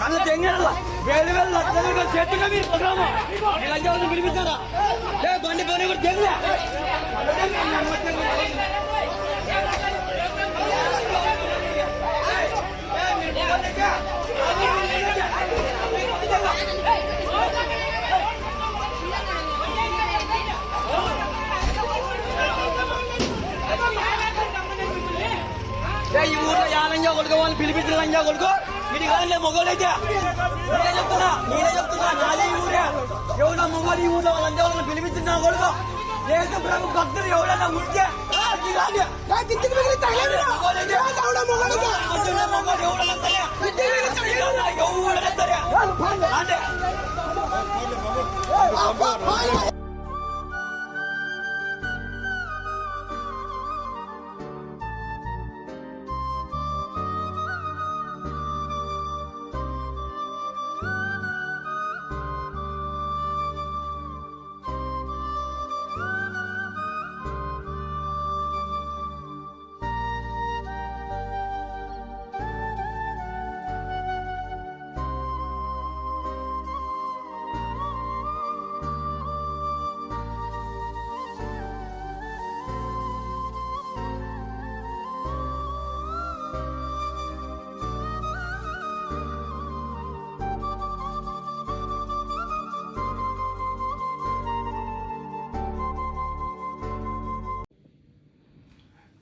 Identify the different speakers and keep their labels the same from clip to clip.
Speaker 1: వేలు వేలు లక్షలుగా చేతుగా మీరు లంచాలను పిలిపించారా బండి పని కూడా తెలియదు. ఈ ఊర్లో యానంజా కొడుకు వాళ్ళని పిలిపించిన లంజా కొడుకు ఇది కానీ మొగోడైతే నేనే చెప్తున్నా నాదే ఈ ఊరే. ఎవరైనా మొగోడు ఈ ఊర్లో వాళ్ళంటే వాళ్ళని పిలిపించిన కొడుకు దేశ ప్రభు భక్తులు ఎవరైనా ఉంటే అంటే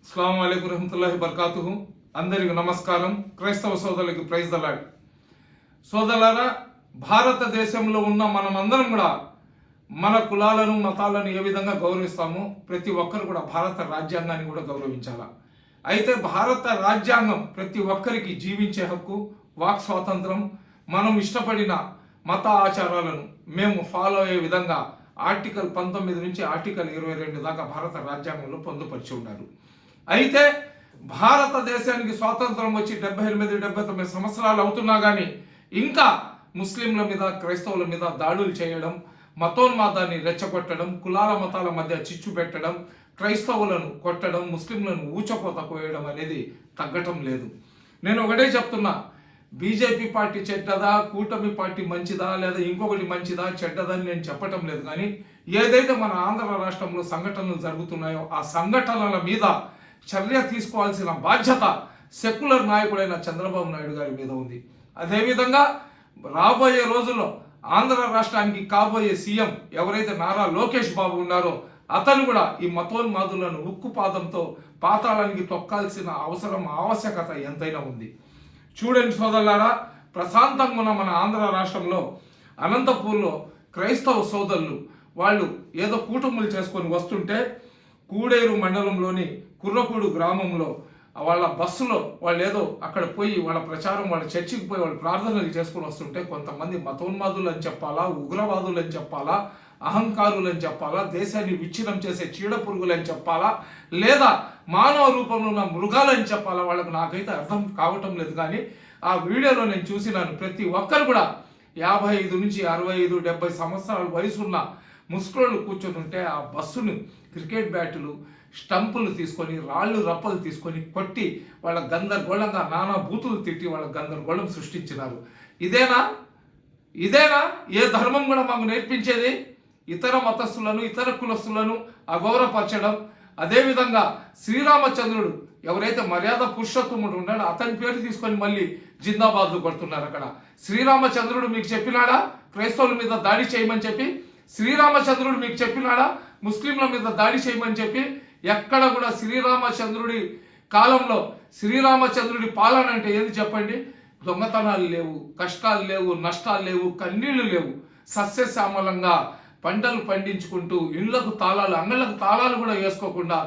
Speaker 2: అస్సలాము అలైకుం రహమతుల్లాహి బర్కాతుహు. అందరికి నమస్కారం. క్రైస్తవ సోదరులకి ప్రైజ్ ద లార్డ్. సోదరులారా, భారతదేశంలో ఉన్న మనమందరం కూడా మన కులాలను మతాలను ఏ విధంగా గౌరవిస్తామో ప్రతి ఒక్కరు కూడా భారత రాజ్యాంగాన్ని కూడా గౌరవించాలా. అయితే భారత రాజ్యాంగం ప్రతి ఒక్కరికి జీవించే హక్కు, వాక్ స్వాతంత్రం, మనం ఇష్టపడిన మత ఆచారాలను మేము ఫాలో అయ్యే విధంగా ఆర్టికల్ 19 నుంచి ఆర్టికల్ 22 దాకా భారత రాజ్యాంగంలో పొందుపరిచి ఉన్నారు. అయితే భారతదేశానికి స్వాతంత్రం వచ్చి 78-79 సంవత్సరాలు అవుతున్నా కానీ ఇంకా ముస్లింల మీద, క్రైస్తవుల మీద దాడులు చేయడం, మతోన్మాదాన్ని రెచ్చగొట్టడం, కులాల మతాల మధ్య చిచ్చు పెట్టడం, క్రైస్తవులను కొట్టడం, ముస్లింలను ఊచకోత కోయడం అనేది తగ్గటం లేదు. నేను ఒకటే చెప్తున్నా, బీజేపీ పార్టీ చెడ్డదా, కూటమి పార్టీ మంచిదా, లేదా ఇంకొకటి మంచిదా చెడ్డదని నేను చెప్పటం లేదు. కానీ ఏదైతే మన ఆంధ్ర రాష్ట్రంలో సంఘటనలు జరుగుతున్నాయో ఆ సంఘటనల మీద చర్య తీసుకోవాల్సిన బాధ్యత సెక్యులర్ నాయకుడైన చంద్రబాబు నాయుడు గారి మీద ఉంది. అదేవిధంగా రాబోయే రోజుల్లో ఆంధ్ర రాష్ట్రానికి కాబోయే సీఎం ఎవరైతే నారా లోకేష్ బాబు ఉన్నారో అతను కూడా ఈ మతోన్మాదులను ఉక్కు పాదంతో పాతాళానికి తొక్కాల్సిన ఆవశ్యకత ఎంతైనా ఉంది. చూడండి సోదరులారా, ప్రశాంతంగా ఉన్న మన ఆంధ్ర రాష్ట్రంలో అనంతపూర్లో క్రైస్తవ సోదరులు వాళ్ళు ఏదో కూటములు చేసుకొని వస్తుంటే కూడేరు మండలంలోని కుర్రపూడు గ్రామంలో వాళ్ళ బస్సులో వాళ్ళు ఏదో అక్కడ పోయి వాళ్ళ ప్రచారం, వాళ్ళ చర్చికి పోయి వాళ్ళు ప్రార్థనలు చేసుకుని వస్తుంటే కొంతమంది మతోన్మాదులు అని చెప్పాలా, ఉగ్రవాదులు అని చెప్పాలా, అహంకారులు అని చెప్పాలా, దేశాన్ని విచ్ఛిన్నం చేసే చీడ పురుగులు అని చెప్పాలా, లేదా మానవ రూపంలో ఉన్న మృగాలు అని చెప్పాలా, వాళ్ళకు నాకైతే అర్థం కావటం లేదు. కానీ ఆ వీడియోలో నేను చూసినాను, ప్రతి ఒక్కరు కూడా 55 నుంచి 65, 70 సంవత్సరాల వయసున్న ముస్లింలు కూర్చొని ఉంటే ఆ బస్సును క్రికెట్ బ్యాటులు, స్టంపులు తీసుకొని, రాళ్ళు రప్పలు తీసుకొని కొట్టి వాళ్ళ గందరగోళంగా నానా బూతులు తిట్టి వాళ్ళ గందరగోళం సృష్టించినారు. ఇదేనా ఏ ధర్మం కూడా మాకు నేర్పించేది? ఇతర మతస్థులను, ఇతర కులస్తులను అగౌరవపరచడం. అదేవిధంగా శ్రీరామచంద్రుడు ఎవరైతే మర్యాద పురుషోత్తముడు ఉన్నాడో అతని పేరు తీసుకొని మళ్ళీ జిందాబాద్లు కొడుతున్నారు. అక్కడ శ్రీరామచంద్రుడు మీకు చెప్పినాడా క్రైస్తవుల మీద దాడి చేయమని చెప్పి? శ్రీరామచంద్రుడు మీకు చెప్పినాడా ముస్లింల మీద దాడి చేయమని చెప్పి? ఎక్కడ కూడా శ్రీరామచంద్రుడి కాలంలో శ్రీరామచంద్రుడి పాలన అంటే ఏది చెప్పండి? దొంగతనాలు లేవు, కష్టాలు లేవు, నష్టాలు లేవు, కన్నీళ్లు లేవు. సస్యశ్యామలంగా పంటలు పండించుకుంటూ ఇళ్లకు తాళాలు, అంగళ్ళకు తాళాలు కూడా వేసుకోకుండా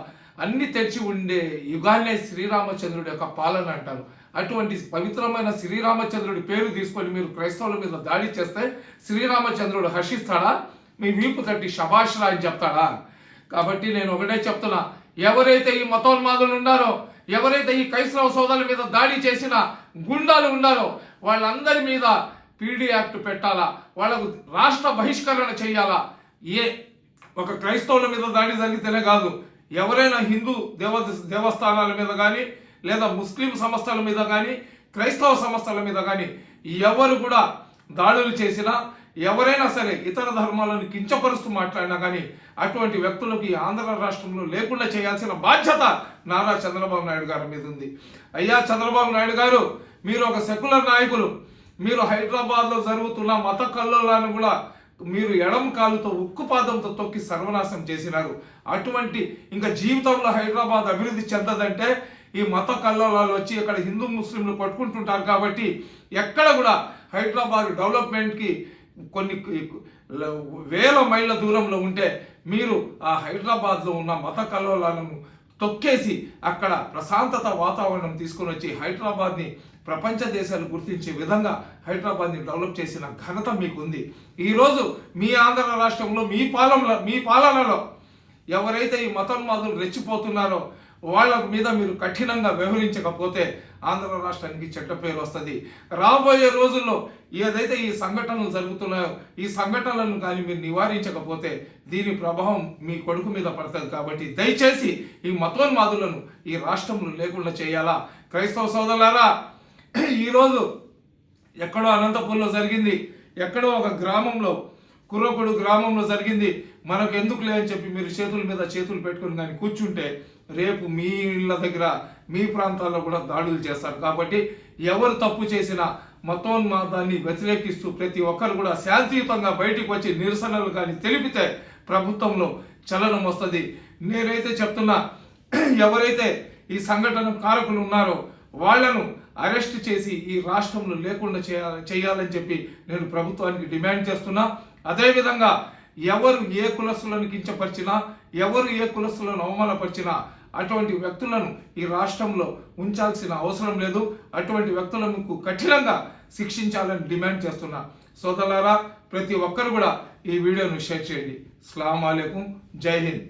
Speaker 2: అన్ని తెచ్చి ఉండే యుగాన్నే శ్రీరామచంద్రుడి యొక్క పాలన అంటారు. అటువంటి పవిత్రమైన శ్రీరామచంద్రుడి పేరు తీసుకొని మీరు క్రైస్తవుల మీద దాడి చేస్తే శ్రీరామచంద్రుడు హర్షిస్తాడా? మీ వీపు తట్టి శభాష్రా అని చెప్తాడా? కాబట్టి నేను ఒకటే చెప్తున్నా, ఎవరైతే ఈ మతోన్మాదులు ఉన్నారో, ఎవరైతే ఈ క్రైస్తవ సోదరుల మీద దాడి చేసిన గుండాలు ఉన్నారో వాళ్ళందరి మీద పీడీ యాక్ట్ పెట్టాలా, వాళ్ళకు రాష్ట్ర బహిష్కరణ చేయాలా. ఒక క్రైస్తవుల మీద దాడి జరిగితేనే కాదు, ఎవరైనా హిందూ దేవస్థానాల మీద కానీ లేదా ముస్లిం సంస్థల మీద కానీ క్రైస్తవ సంస్థల మీద కానీ ఎవరు కూడా దాడులు చేసినా, ఎవరైనా సరే ఇతర ధర్మాలను కించపరుస్తూ మాట్లాడినా కానీ అటువంటి వ్యక్తులకు ఈ ఆంధ్ర రాష్ట్రంలో లేకుండా చేయాల్సిన బాధ్యత నారా చంద్రబాబు నాయుడు గారి మీద ఉంది. అయ్యా చంద్రబాబు నాయుడు గారు, మీరు ఒక సెక్యులర్ నాయకులు. మీరు హైదరాబాద్లో జరుగుతున్న మత కల్లోలాన్ని కూడా మీరు ఎడమ కాలుతో ఉక్కుపాదంతో తొక్కి సర్వనాశనం చేసినారు. అటువంటి ఇంకా జీవితంలో హైదరాబాద్ అభివృద్ధి చెందదంటే ఈ మత కల్లోలాలు వచ్చి ఇక్కడ హిందూ ముస్లింలు కొట్టుకుంటుంటారు. కాబట్టి ఎక్కడ కూడా హైదరాబాద్ డెవలప్మెంట్కి కొన్ని వేల మైళ్ళ దూరంలో ఉంటే మీరు ఆ హైదరాబాద్లో ఉన్న మత కల్లోలాలను తొక్కేసి అక్కడ ప్రశాంతత వాతావరణం తీసుకొని వచ్చి హైదరాబాద్ని ప్రపంచ దేశాలు గుర్తించే విధంగా హైదరాబాద్ని డెవలప్ చేసిన ఘనత మీకు ఉంది. ఈరోజు మీ ఆంధ్ర రాష్ట్రంలో మీ పాలనలో ఎవరైతే ఈ మతోన్మాదులు రెచ్చిపోతున్నారో వాళ్ళ మీద మీరు కఠినంగా వ్యవహరించకపోతే ఆంధ్ర రాష్ట్రానికి చెడ్డ పేరు వస్తుంది. రాబోయే రోజుల్లో ఏదైతే ఈ సంఘటనలు జరుగుతున్నాయో ఈ సంఘటనలను కానీ మీరు నివారించకపోతే దీని ప్రభావం మీ కొడుకు మీద పడుతుంది. కాబట్టి దయచేసి ఈ మతోన్మాదులను ఈ రాష్ట్రంలో లేకుండా చేయాలా. క్రైస్తవ సోదరులారా, ఈరోజు ఎక్కడో అనంతపూర్లో జరిగింది, ఎక్కడో ఒక గ్రామంలో కుర్రకుడు గ్రామంలో జరిగింది. మనకు ఎందుకులే అని చెప్పి మీరు చేతుల మీద చేతులు పెట్టుకుని కానీ కూర్చుంటే రేపు మీ ఇళ్ళ దగ్గర మీ ప్రాంతాల్లో కూడా దాడులు చేస్తారు. కాబట్టి ఎవరు తప్పు చేసినా మతోన్మాదాన్ని వ్యతిరేకిస్తూ ప్రతి ఒక్కరు కూడా శాంతియుతంగా బయటికి వచ్చి నిరసనలు కానీ తెలిపితే ప్రభుత్వంలో చలనం వస్తుంది. నేనైతే చెప్తున్నా, ఎవరైతే ఈ సంఘటన కారకులు ఉన్నారో వాళ్లను అరెస్ట్ చేసి ఈ రాష్ట్రంలో లేకుండా చేయాలని చెప్పి నేను ప్రభుత్వానికి డిమాండ్ చేస్తున్నా. అదేవిధంగా ఎవరు ఏ కులస్తులను కించపరిచినా, ఎవరు ఏ కులస్తులను అవమానపరిచినా అటువంటి వ్యక్తులను ఈ రాష్ట్రంలో ఉంచాల్సిన అవసరం లేదు. అటువంటి వ్యక్తులను కఠినంగా శిక్షించాలని డిమాండ్ చేస్తున్నా. సోదరులారా, ప్రతి ఒక్కరు కూడా ఈ వీడియోను షేర్ చేయండి. అస్సలాము అలైకుం. జై హింద్.